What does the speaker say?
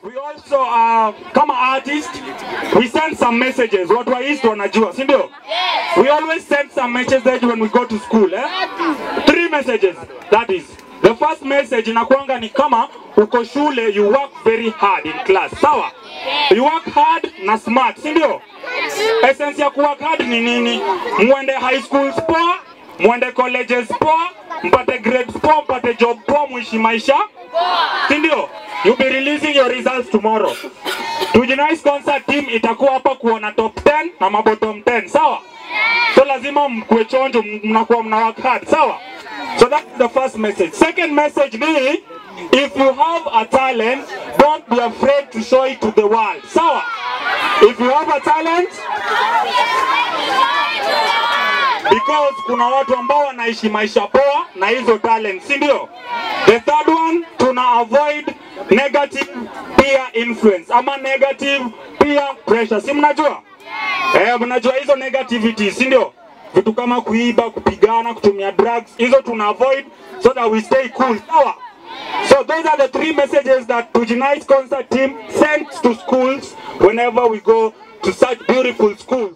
We also kama artist, we send some messages. Watu wa East wanajua, si ndio? We always send some messages when we go to school, 3 messages. That is, the first message inakuanga ni kama uko shule, you work very hard in class. Sawa? You work hard na smart, si ndio? Essence ya work hard ni nini? Muende high schools poa, muende colleges poa, mpate grades poa, mpate job poa, muishi maisha si ndio? You'll be releasing your results tomorrow. Tujinais concert team itakuwa hapa kuona top 10 na mabottom 10, sawa? So lazima mkue chonjo, mnakuwa mna work hard, sawa? So that's the first message. Second message ni, if you have a talent, don't be afraid to show it to the world, sawa? If you have a talent, because kuna watu ambao wanaishi maisha poa na hizo talent, si ndio? The third one, tuna avoid negative peer influence ama negative peer pressure. Si mnajua? Mnajua hizo negativity, si ndio? Vitu kama kuiba, kupigana, kutumia drugs, hizo tuna avoid so that we stay cool. Sawa? So those are the 3 messages that Tujinais concert team sends to schools whenever we go to such beautiful schools.